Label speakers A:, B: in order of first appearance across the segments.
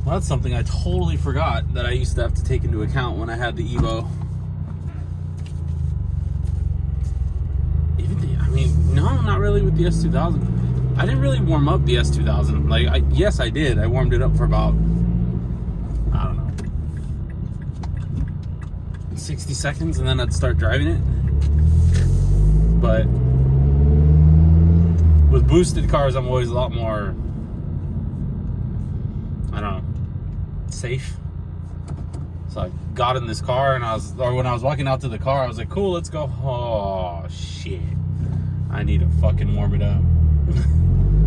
A: Well, that's something I totally forgot that I used to have to take into account when I had the Evo. No, not really with the S2000. I didn't really warm up the S2000. Like, yes, I did. I warmed it up for about, I don't know, 60 seconds, and then I'd start driving it. But with boosted cars, I'm always a lot more, I don't know, safe. So I got in this car, and when I was walking out to the car, I was like, cool, let's go. Oh, shit. I need to fucking warm it up.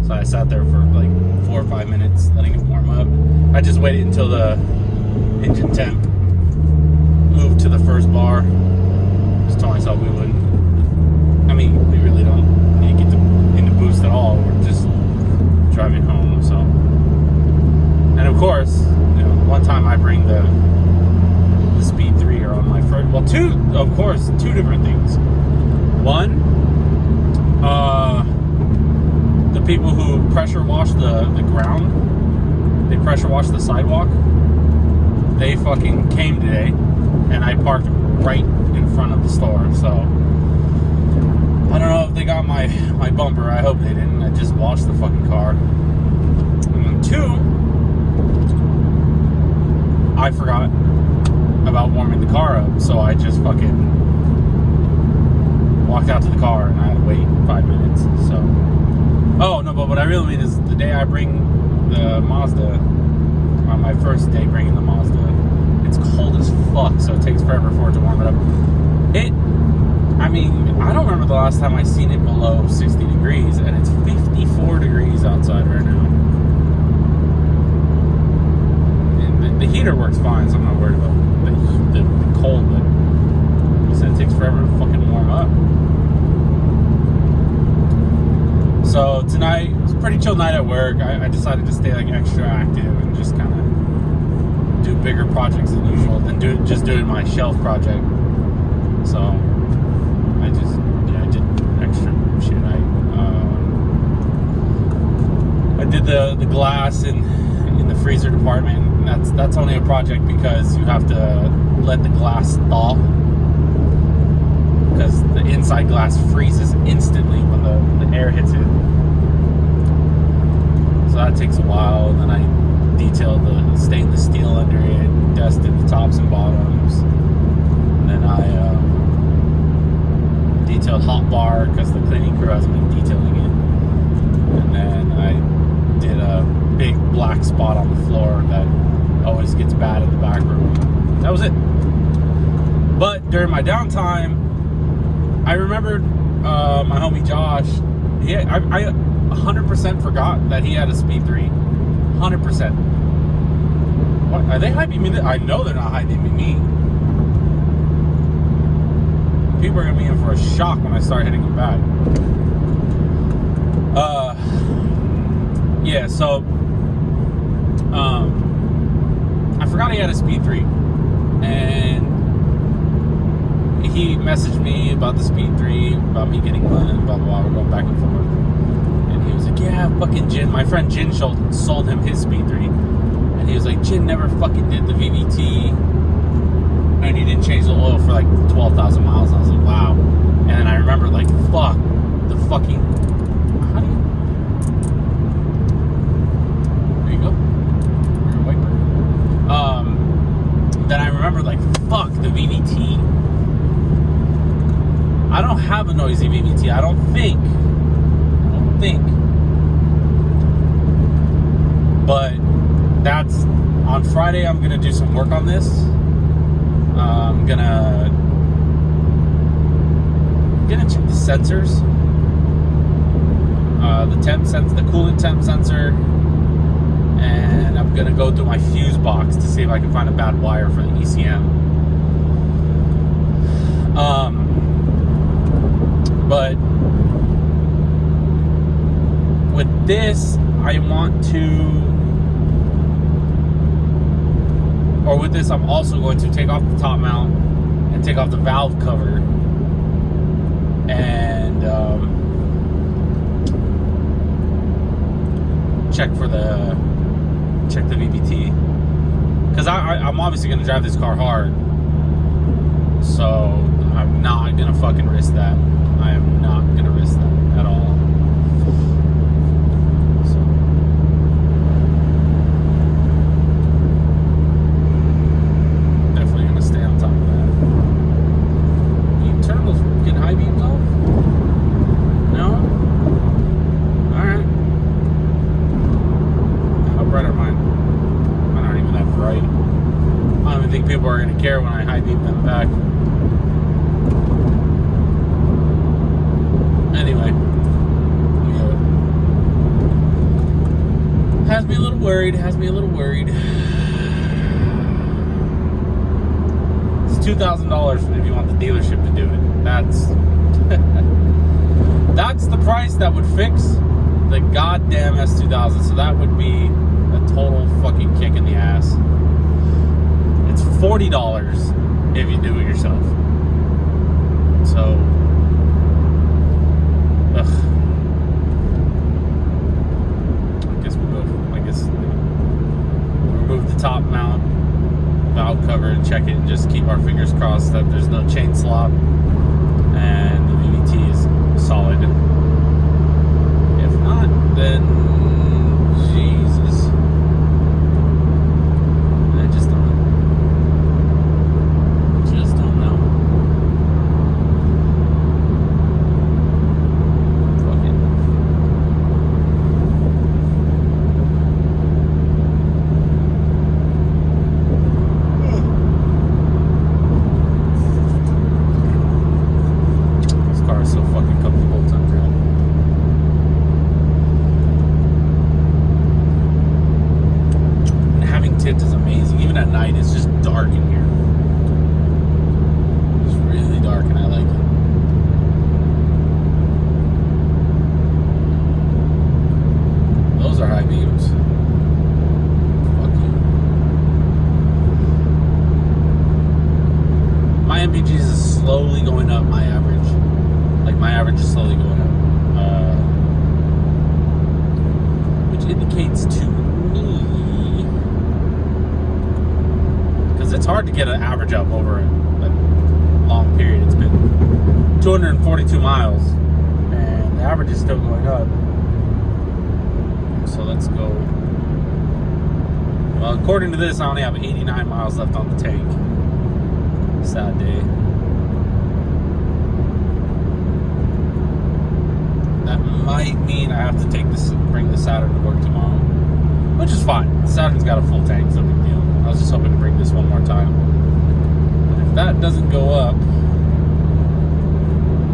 A: So I sat there for like 4 or 5 minutes, letting it warm up. I just waited until the engine temp moved to the first bar. Just told myself we wouldn't. I mean, we really don't need to get into boost at all. We're just driving home, so. And of course, you know, one time I bring the Speed 3 or on my first. Well, two different things. One. The people who pressure wash the ground, they pressure wash the sidewalk, they fucking came today, and I parked right in front of the store. So I don't know if they got my bumper. I hope they didn't. I just washed the fucking car. And then 2, I forgot about warming the car up, so I just fucking walked out to the car, and I had to wait 5 minutes. So, oh no, but what I really mean is the day I bring the Mazda, on my first day bringing the Mazda, it's cold as fuck, so it takes forever for it to warm it up. I don't remember the last time I seen it below 60 degrees, and it's 54 degrees outside right now. And the heater works fine, so I'm not worried about the cold, but like I said, it takes forever to fucking warm up. So tonight, it was a pretty chill night at work. I decided to stay like extra active and just kind of do bigger projects than usual than doing my shelf project. So I did extra shit. I did the glass in the freezer department. And that's only a project because you have to let the glass thaw, because the inside glass freezes instantly when the air hits it. So that takes a while, and then I detailed the stainless steel under it, dusted the tops and bottoms, and then I detailed hot bar because the cleaning crew hasn't been detailing it, and then I did a big black spot on the floor that always gets bad in the back room. That was it. But during my downtime, I remembered my homie Josh. I 100% forgot that he had a Speed 3. 100%. What? Are they hyping me? I know they're not hyping me. People are going to be in for a shock when I start hitting them back. Yeah, so I forgot he had a Speed 3. And he messaged me about the Speed 3, about me getting one, blah, blah, blah. We're going back and forth. And he was like, yeah, fucking Jin. My friend Jin sold him his Speed 3. And he was like, Jin never fucking did the VVT. And he didn't change the oil for like 12,000 miles. And I was like, wow. And then I remember, like, fuck, the fucking... How do you... There you go. Your wiper. Then I remember, like, fuck, the VVT. I don't have a noisy VVT. I don't think. But that's on Friday. I'm gonna do some work on this. I'm gonna check the sensors. The coolant temp sensor, and I'm gonna go through my fuse box to see if I can find a bad wire for the ECM. But with this, I'm also going to take off the top mount and take off the valve cover and check the VVT. because I'm obviously going to drive this car hard. So I'm not going to fucking risk that. I am not going to risk that at all. So definitely going to stay on top of that. Can you turn those fucking high beams off? No? Alright. How bright are mine? Mine aren't even that bright. I don't even think people are going to care when I high beam them back. Anyway, yeah. Has me a little worried. It's $2,000 if you want the dealership to do it. That's the price that would fix the goddamn S2000. So that would be a total fucking kick in the ass. It's $40 if you do it yourself. So, ugh. I guess we'll remove the top mount, valve cover, and check it, and just keep our fingers crossed that there's no chain slop and the VVT is solid. If not, then Jesus. I just don't know. Fuck it. This car is so fucking comfortable. It's unreal. And having tint is amazing. Even at night, it's just dark in here. It's really dark, and I like it. Those are high beams. Fuck you. My MPGs is slowly going up. My average. Like, my average is slowly going up. Which indicates to me, because it's hard to get an average up over a long period. It's been 242 miles, and the average is still going up. So let's go. Well, according to this, I only have 89 miles left on the tank. Sad day. That might mean I have to bring the Saturn to work tomorrow, which is fine. The Saturn's got a full tank, so no big deal. I was just hoping to bring this one more time. But if that doesn't go up,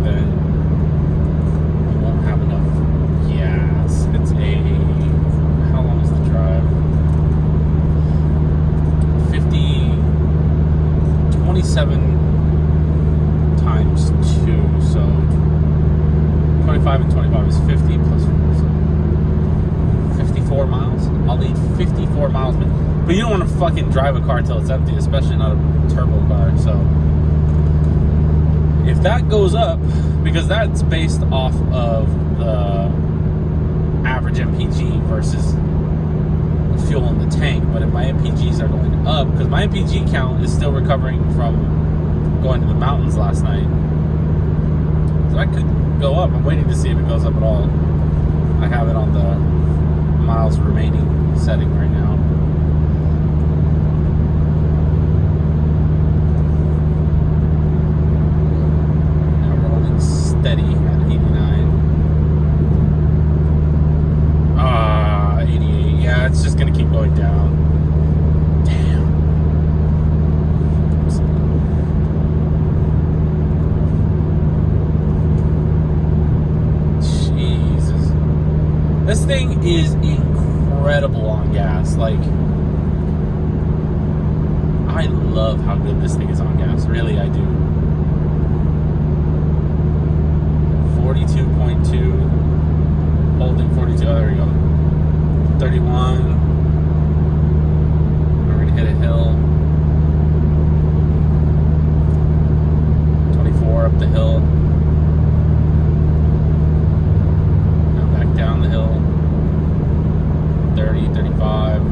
A: then we won't have enough gas. It's how long is the drive? 27 times 2, so 25 and 25 is 50 plus 54 miles. I'll need 54 miles, but you don't want to fucking drive a car till it's empty, especially not a turbo car. So if that goes up, because that's based off of the average MPG versus fuel in the tank, but if my MPGs are going up, because my MPG count is still recovering from going to the mountains last night, so that could go up. I'm waiting to see if it goes up at all. I have it on the miles remaining setting right now. Now we're holding steady at 89. 88. Yeah, it's just gonna keep going down. Damn. Jesus. This thing is incredible on gas. Like, I love how good this thing is on gas. Really, I do. 42.2. Holding 42. Oh, there we go. 31. We're gonna hit a hill. 24 up the hill. Now back down the hill. 30, 35,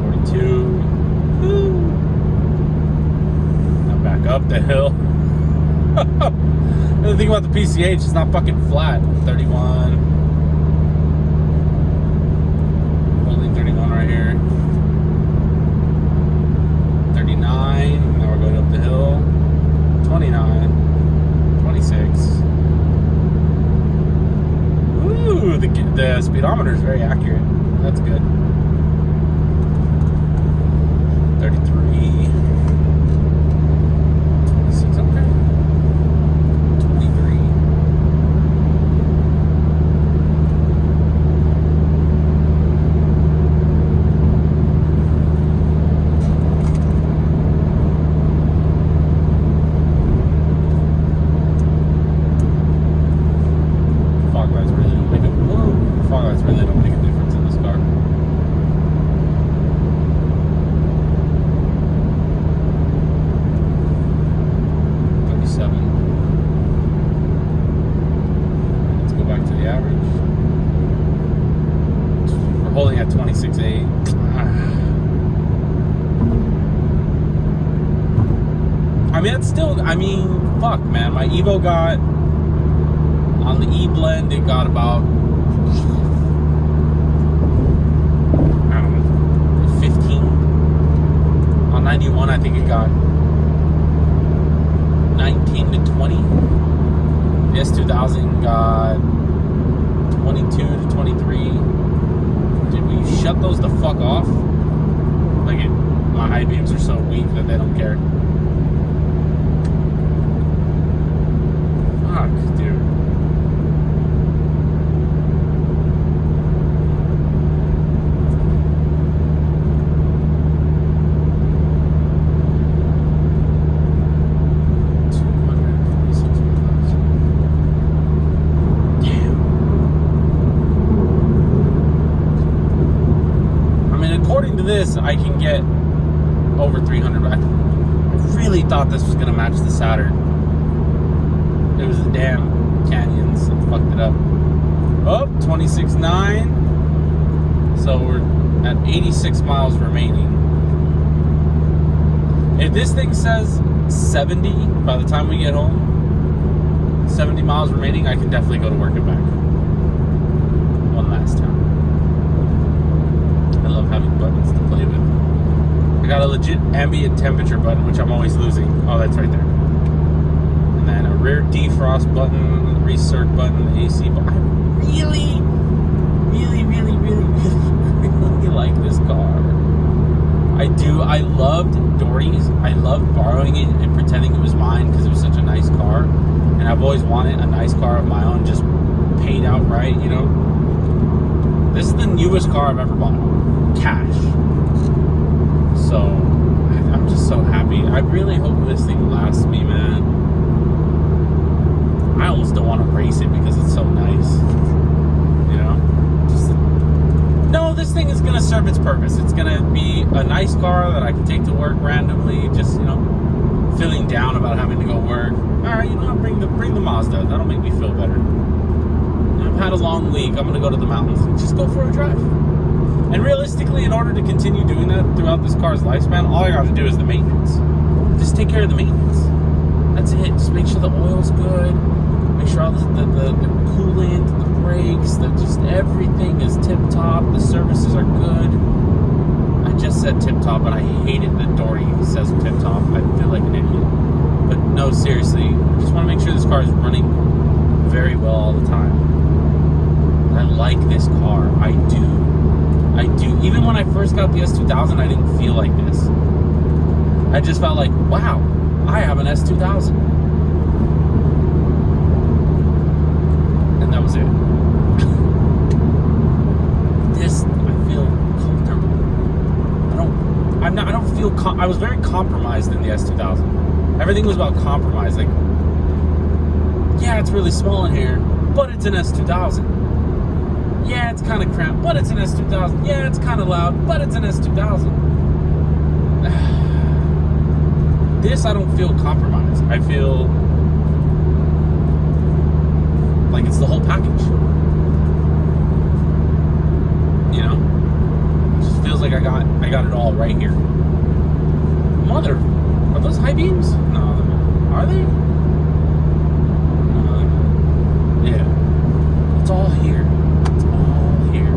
A: 42. the hill. The thing about the PCH, it's not fucking flat. 31. Holding 31 right here. 39. Now we're going up the hill. 29. 26. Ooh, the speedometer is very accurate. That's good. 33. 26, okay. 23. Fog lights really don't make a fog lights really don't make a difference in this car. Let's go back to the average. We're holding at 26.8. I mean, it's still, fuck, man. My Evo got, on the E-Blend, it got about, I don't know, 15. On 91, I think it got 19 to 20. The S2000 got 22 to 23. Did we shut those the fuck off? Like, my high beams are so weak that they don't care. Fuck, dude. This I can get over 300. I really thought this was gonna match the Saturn. It was the damn canyons that fucked it up. Oh, 26.9. So we're at 86 miles remaining. If this thing says 70 by the time we get home, 70 miles remaining, I can definitely go to work and back. One last time. I love having buttons to play with. I got a legit ambient temperature button, which I'm always losing. Oh, that's right there. And then a rear defrost button, recirc button, the AC button. I really like this car. I do. I loved Dory's. I loved borrowing it and pretending it was mine because it was such a nice car. And I've always wanted a nice car of my own, just paid outright, you know. This is the newest car I've ever bought. Cash. So I'm just so happy. I really hope this thing lasts me, man. I almost don't want to race it because it's so nice. You know? No, this thing is gonna serve its purpose. It's gonna be a nice car that I can take to work randomly, just, you know, feeling down about having to go work. Alright, you know, bring the Mazda. That'll make me feel better. I've had a long week. I'm gonna go to the mountains and just go for a drive. And realistically, in order to continue doing that throughout this car's lifespan, all I gotta do is the maintenance. Just take care of the maintenance. That's it. Just make sure the oil's good. Make sure all the coolant, the brakes, just everything is tip-top. The services are good. I just said tip-top, but I hate it that Dory says tip-top. I feel like an idiot. But no, seriously. I just want to make sure this car is running very well all the time. I like this car. I do. Even when I first got the S2000, I didn't feel like this. I just felt like, wow, I have an S2000. And that was it. This, I feel comfortable. I don't feel, I was very compromised in the S2000. Everything was about compromise. Like, yeah, it's really small in here, but it's an S2000. Yeah, it's kind of cramped, but it's an S2000. Yeah, it's kind of loud, but it's an S2000. This, I don't feel compromised. I feel like it's the whole package. You know? It just feels like I got it all right here. Mother, are those high beams? No, they're not. Are they? Yeah. It's all here. It's all here.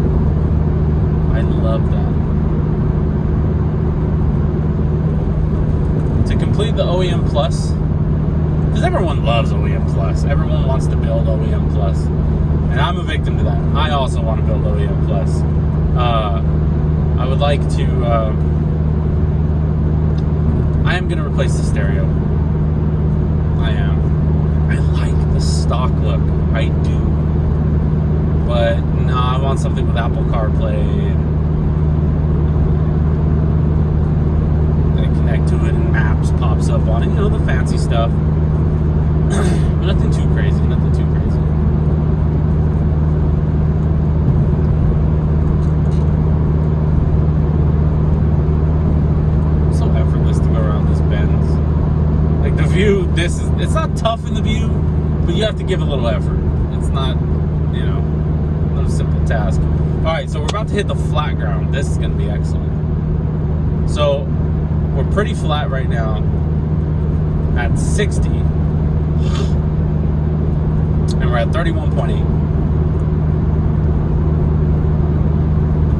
A: I love that. To complete the OEM Plus, because everyone loves OEM Plus. Everyone wants to build OEM Plus. And I'm a victim to that. I also want to build OEM Plus. I would like to... I am going to replace the stereo. I am. I like the stock look. I do. But no, I want something with Apple CarPlay and I connect to it and Maps pops up on it. You know, the fancy stuff. But nothing too crazy. Nothing too crazy. View, it's not tough in the view, but you have to give a little effort. It's not, you know, no simple task. Alright, so we're about to hit the flat ground. This is going to be excellent. So we're pretty flat right now at 60 and we're at 31.8.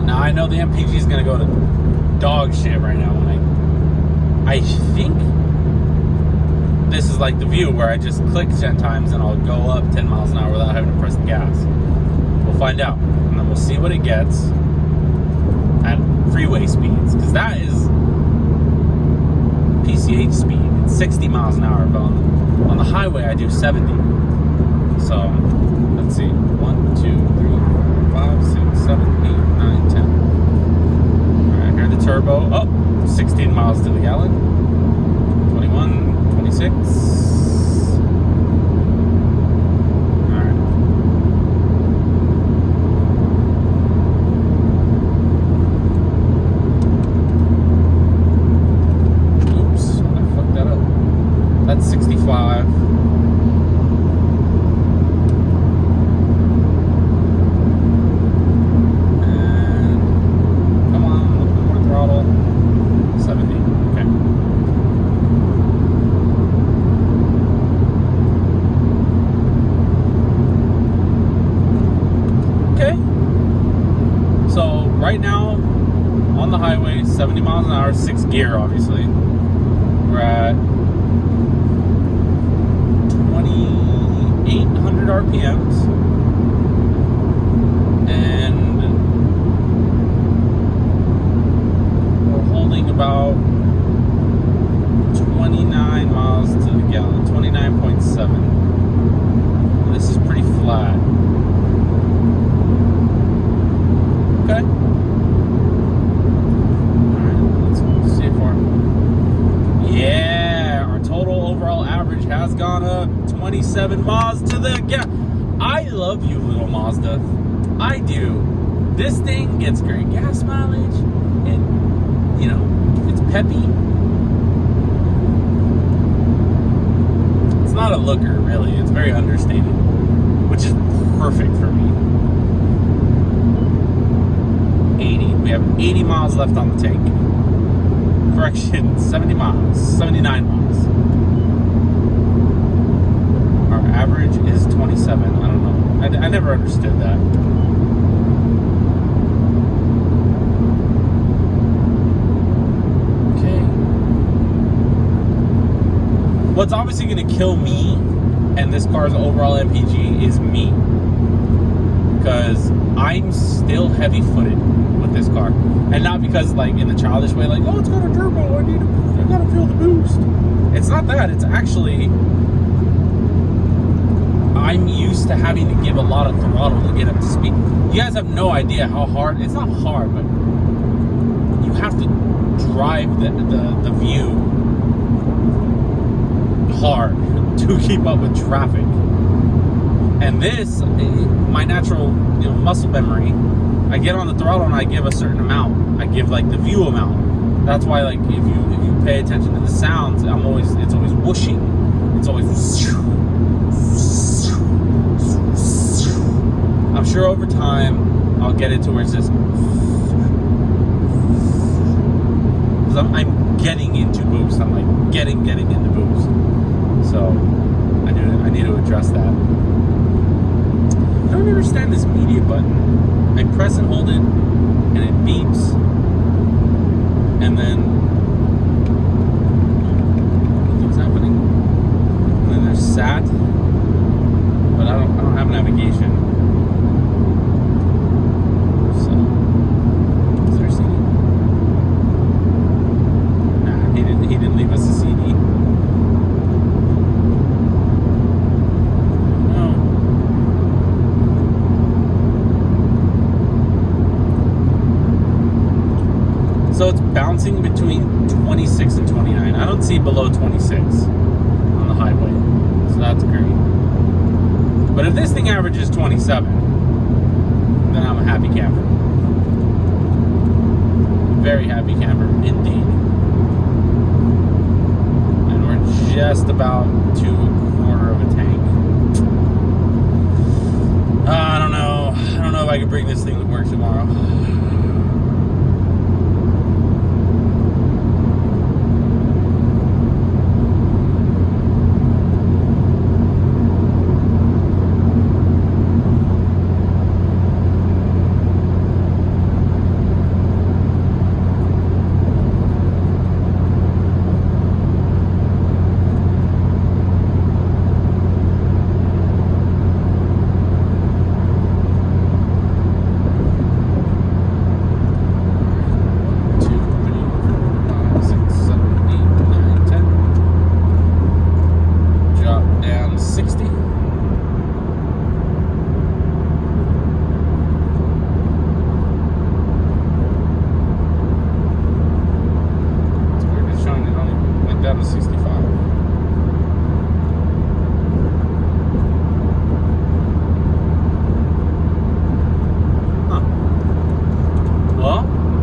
A: Now I know the MPG is going to go to dog shit right now when I think this is like the view where I just click 10 times and I'll go up 10 miles an hour without having to press the gas. We'll find out. And then we'll see what it gets at freeway speeds. Because that is PCH speed. It's 60 miles an hour. But on the highway, I do 70. So, let's see. 1, 2, 3, 4, 5, 6, 7, 8, 9, 10. Alright, here the turbo. Oh, 16 miles to the gallon. 21. 26. Alright. Oops, I fucked that up. That's 65. And come on, a little bit more throttle. 70. Okay. Right now, on the highway, 70 miles an hour, 6 gear, obviously. We're at 2,800 RPMs. And we're holding about 29 miles to the gallon, 29.7. This is pretty flat. Okay. Yeah, our total overall average has gone up 27 miles to the gallon. I love you, little Mazda. I do. This thing gets great gas mileage. It, you know, it's peppy. It's not a looker, really. It's very understated, which is perfect for me. 80. We have 80 miles left on the tank. Correction, 70 miles, 79 miles. Our average is 27. I don't know. I never understood that. Okay. What's obviously going to kill me and this car's overall MPG is me. Because I'm still heavy-footed with this car. And not because, like, in the childish way, like, oh, it's got a turbo, I gotta feel the boost. It's not that. It's actually, I'm used to having to give a lot of throttle to get up to speed. You guys have no idea how hard, it's not hard, but you have to drive the view hard to keep up with traffic. And this, my natural, muscle memory, I get on the throttle and I give a certain amount. I give like the view amount. That's why, like, if you pay attention to the sounds, it's always whooshing. It's always. I'm sure over time I'll get it to where it's just. Because I'm getting into boost. I'm like getting into boost. So I need to address that. I don't understand this media button. I press and hold it, and it beeps, and then nothing's happening. And then there's sat, but I don't have navigation. So is there a CD? Nah, he didn't leave us a CD. So it's bouncing between 26 and 29. I don't see below 26 on the highway. So that's great. But if this thing averages 27, then I'm a happy camper. Very happy camper, indeed. And we're just about to a quarter of a tank. I don't know. I don't know if I can bring this thing to work tomorrow.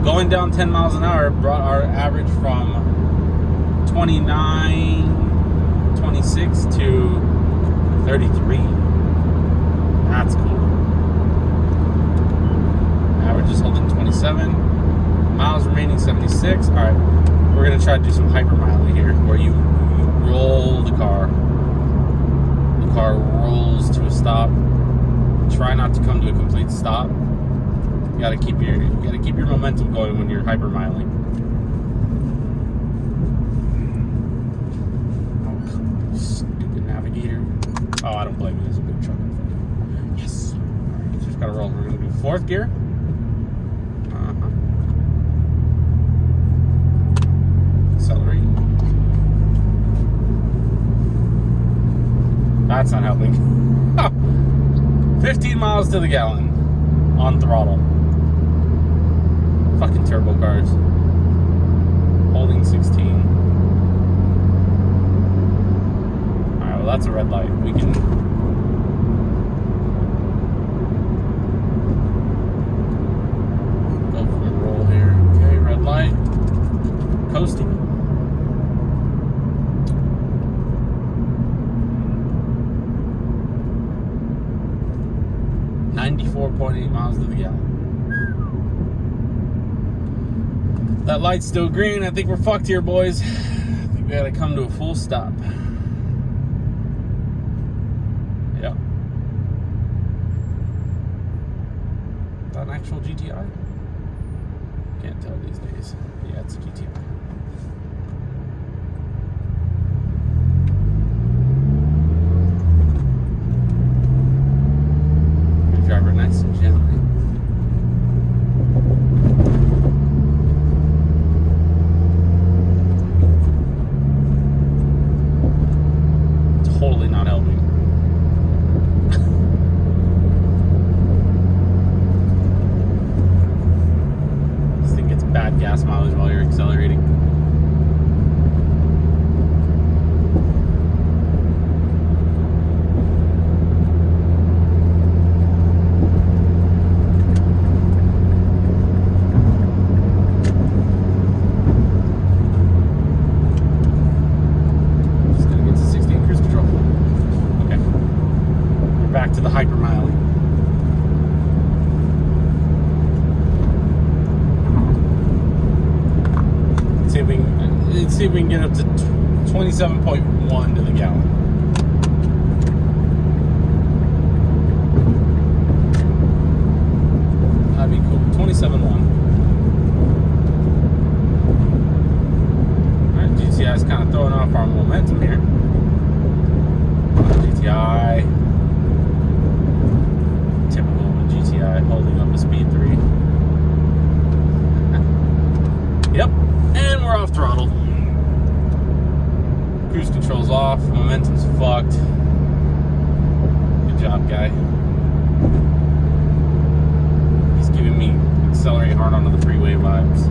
A: Going down 10 miles an hour brought our average from 29, 26 to 33. That's cool. Average is holding 27. Miles remaining 76. All right, we're gonna try to do some hypermiling here, where you roll the car. The car rolls to a stop. Try not to come to a complete stop. You gotta keep your momentum going when you're hypermiling. Oh, come on, stupid navigator. Oh, I don't blame you. There's a big truck in front of you. Yes. Alright, just gotta roll. We're gonna do fourth gear. Accelerate. That's not helping. 15 miles to the gallon on throttle. Fucking turbo cars. Holding 16. Alright, well that's a red light. We can... go for the roll here. Okay, red light. Coasting. .8 miles to the gallon. That light's still green. I think we're fucked here, boys. I think we gotta come to a full stop. Yeah. Is that an actual GTI? Can't tell these days. Yeah, it's a GTI. Drive her nice and gently. Totally not helping. This thing gets bad gas mileage while you're accelerating. To the hypermiling. Let's see if we can get up to 27.1 to the gallon. That'd be cool. 27.1. Alright, GTI's kind of throwing off our momentum here. GTI. Typical of a GTI holding up a Speed 3. Yep. And we're off throttle. Cruise control's off. Momentum's fucked. Good job, guy. He's giving me accelerate hard onto the freeway vibes.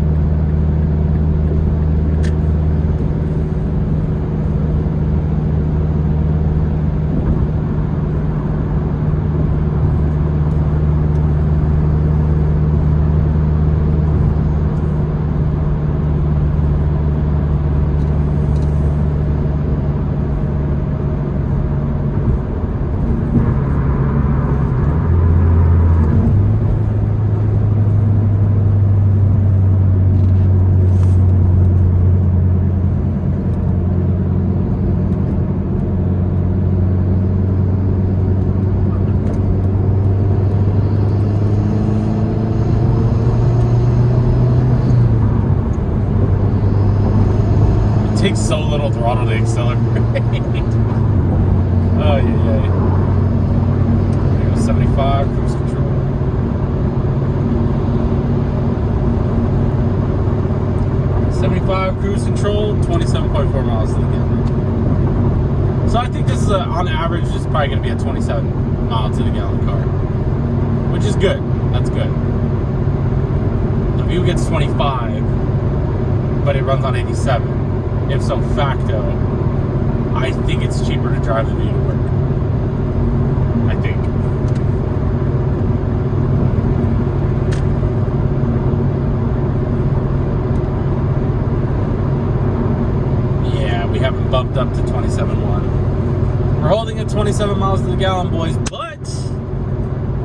A: Takes so little throttle to accelerate. Oh, yeah. There goes 75, cruise control. Cruise control, 27.4 miles to the gallon. So I think this is on average, it's probably going to be a 27 mile to the gallon car, which is good. That's good. The View gets 25, but it runs on 87. If so facto, I think it's cheaper to drive the View to work. I think. Yeah, we haven't bumped up to 27.1. We're holding at 27 miles to the gallon, boys, but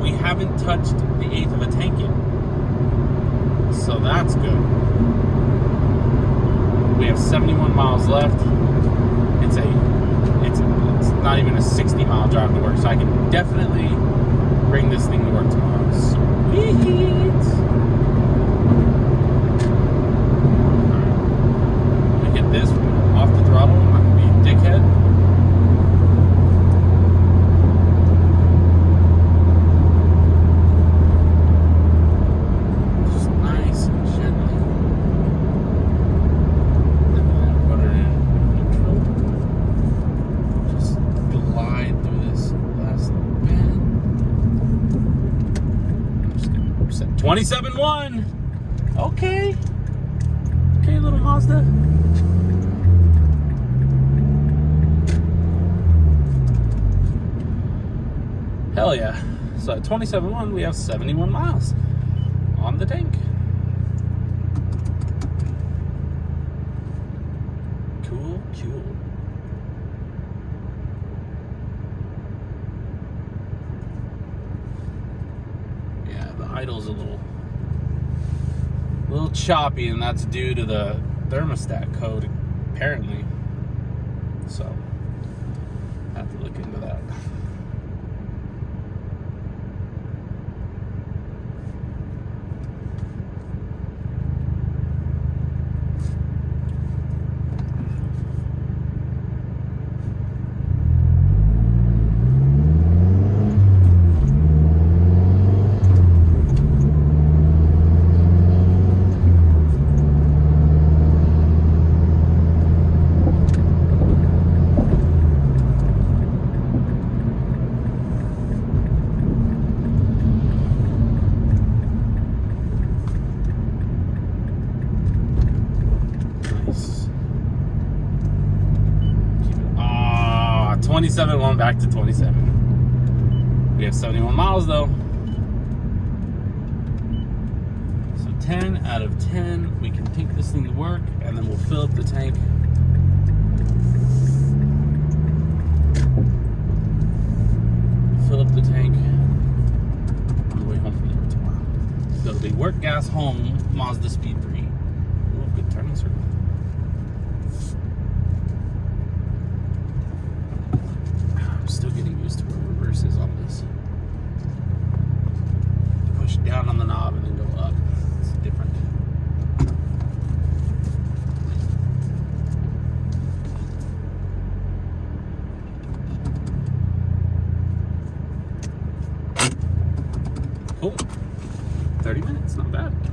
A: we haven't touched the eighth of a tank yet. So that's good. We have 71 miles left. It's not even a 60 mile drive to work, so I can definitely bring this thing to work tomorrow. Sweet. Alright. I'm gonna hit this off the throttle. I'm not gonna be a dickhead. Set 27.1. Okay, little Mazda. Hell yeah. So at 27.1, we have 71 miles on the tank. Cool. The idle's a little choppy, and that's due to the thermostat code, apparently. So, I have to look into that. Nice. 27.1 back to 27. We have 71 miles though. So 10 out of 10. We can take this thing to work, and then we'll fill up the tank. Fill up the tank on the way home from work tomorrow. So it'll be work, gas, home, MazdaSpeed3. Ooh, good turning circle. reverse is on this. Push down on the knob and then go up. It's different. Cool. 30 minutes, not bad.